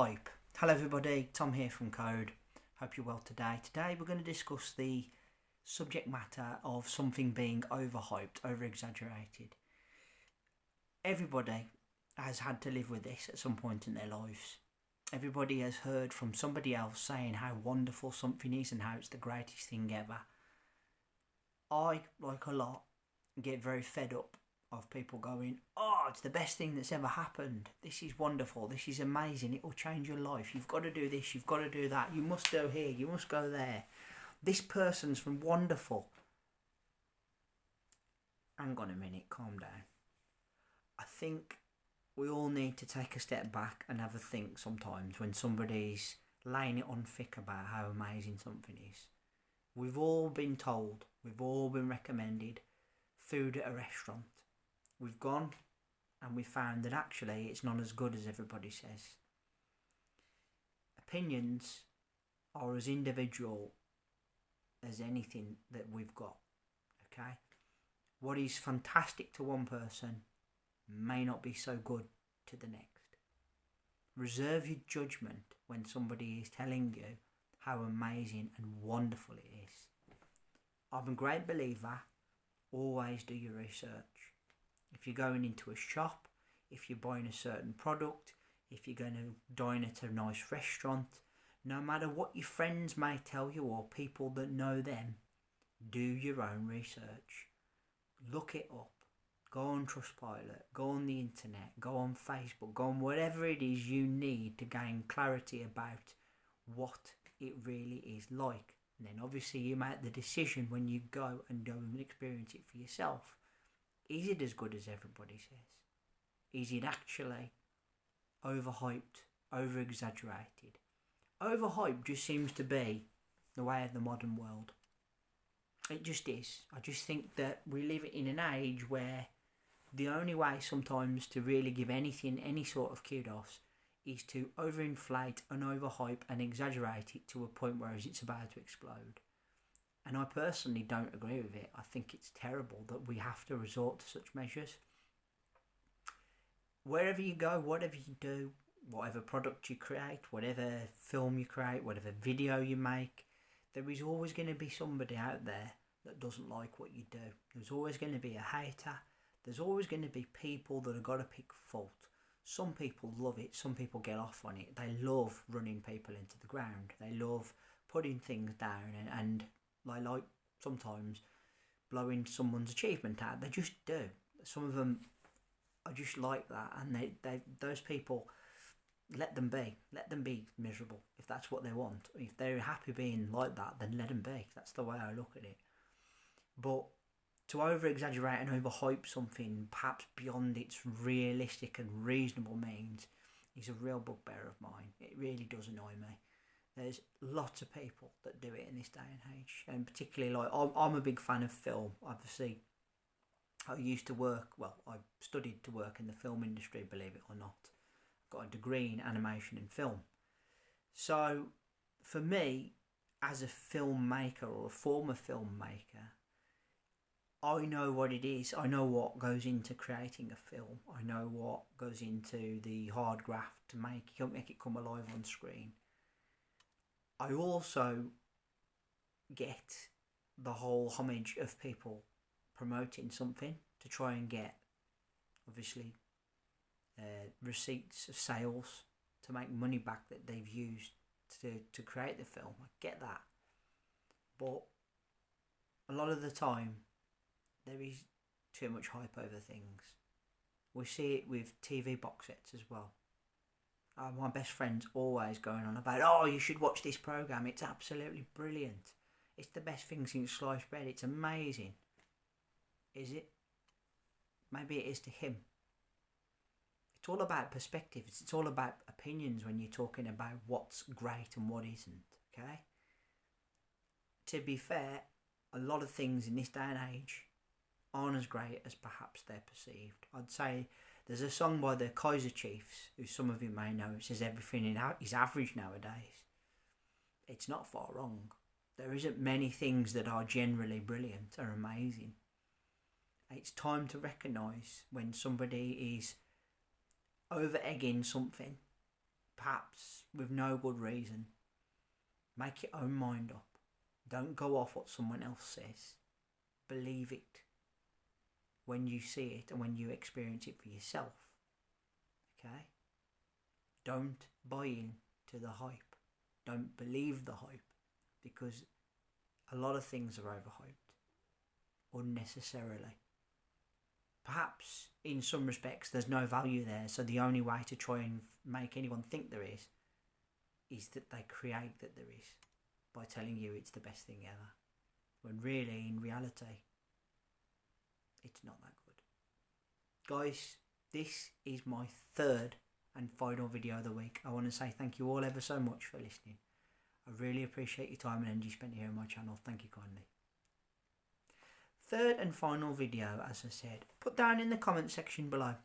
Overhype. Hello everybody, Tom here from Code. Hope you're well today. Today we're going to discuss the subject matter of something being overhyped, over-exaggerated. Everybody has had to live with this at some point in their lives. Everybody has heard from somebody else saying how wonderful something is and how it's the greatest thing ever. I, like a lot, get very fed up of people going, oh, it's the best thing that's ever happened. This is wonderful. This is amazing. It will change your life. You've got to do this. You've got to do that. You must go here. You must go there. This person's from wonderful. Hang on a minute. Calm down. I think we all need to take a step back and have a think sometimes when somebody's laying it on thick about how amazing something is. We've all been told. We've all been recommended food at a restaurant. We've gone and we found that actually it's not as good as everybody says. Opinions are as individual as anything that we've got, okay? What is fantastic to one person may not be so good to the next. Reserve your judgment when somebody is telling you how amazing and wonderful it is. I'm a great believer, always do your research. If you're going into a shop, if you're buying a certain product, if you're going to dine at a nice restaurant, no matter what your friends may tell you or people that know them, do your own research. Look it up. Go on Trustpilot, go on the internet, go on Facebook, go on whatever it is you need to gain clarity about what it really is like. And then obviously you make the decision when you go and experience it for yourself. Is it as good as everybody says? Is it actually overhyped, over-exaggerated? Overhyped just seems to be the way of the modern world. It just is. I just think that we live in an age where the only way sometimes to really give anything any sort of kudos is to overinflate and overhype and exaggerate it to a point where it's about to explode. And I personally don't agree with it. I think it's terrible that we have to resort to such measures. Wherever you go, whatever you do, whatever product you create, whatever film you create, whatever video you make, there is always going to be somebody out there that doesn't like what you do. There's always going to be a hater. There's always going to be people that have got to pick fault. Some people love it. Some people get off on it. They love running people into the ground. They love putting things down and like sometimes blowing someone's achievement out. They just do. Some of them are just like that, and they those people, let them be miserable if that's what they want. If they're happy being like that, then let them be. That's the way I look at it. But to over-exaggerate and overhype something perhaps beyond its realistic and reasonable means is a real bugbear of mine. It really does annoy me. There's lots of people that do it in this day and age, and particularly I'm a big fan of film. Obviously, I studied to work in the film industry, believe it or not. I've got a degree in animation and film. So for me, as a filmmaker or a former filmmaker, I know what it is. I know what goes into creating a film. I know what goes into the hard graft to make it come alive on screen. I also get the whole homage of people promoting something to try and get, obviously, receipts of sales to make money back that they've used to create the film. I get that. But a lot of the time, there is too much hype over things. We see it with TV box sets as well. My best friend's always going on about, oh, you should watch this programme. It's absolutely brilliant. It's the best thing since sliced bread. It's amazing. Is it? Maybe it is to him. It's all about perspectives. It's all about opinions when you're talking about what's great and what isn't, okay? To be fair, a lot of things in this day and age aren't as great as perhaps they're perceived. I'd say there's a song by the Kaiser Chiefs, who some of you may know. It says everything is average nowadays. It's not far wrong. There isn't many things that are generally brilliant or amazing. It's time to recognise when somebody is over-egging something perhaps with no good reason. Make your own mind up. Don't go off what someone else says. Believe it when you see it and when you experience it for yourself. Okay? Don't buy in to the hype. Don't believe the hype, because a lot of things are overhyped unnecessarily. Perhaps in some respects there's no value there, so the only way to try and make anyone think there is that they create that there is by telling you it's the best thing ever, when really in reality it's not that good. Guys, this is my third and final video of the week. I want to say thank you all ever so much for listening. I really appreciate your time and energy spent here on my channel. Thank you kindly. Third and final video, as I said, put down in the comment section below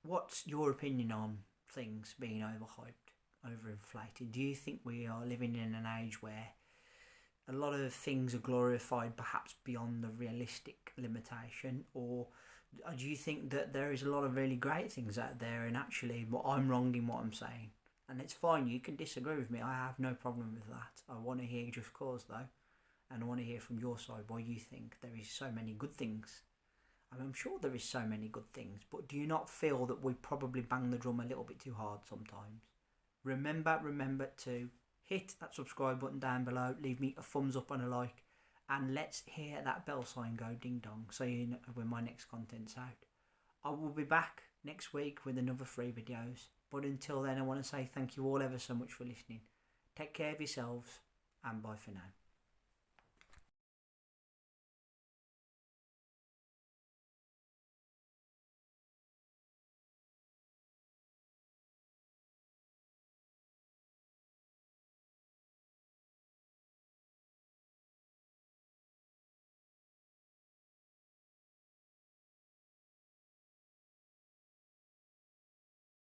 what's your opinion on things being overhyped, overinflated. Do you think we are living in an age where a lot of things are glorified perhaps beyond the realistic limitation, or do you think that there is a lot of really great things out there and actually I'm wrong in what I'm saying? And it's fine, you can disagree with me, I have no problem with that. I want to hear just cause though, and I want to hear from your side why you think there is so many good things. I mean, I'm sure there is so many good things, but do you not feel that we probably bang the drum a little bit too hard sometimes? Remember to hit that subscribe button down below, leave me a thumbs up and a like, and let's hear that bell sign go ding dong so you know when my next content's out. I will be back next week with another 3 videos, but until then I want to say thank you all ever so much for listening. Take care of yourselves, and bye for now.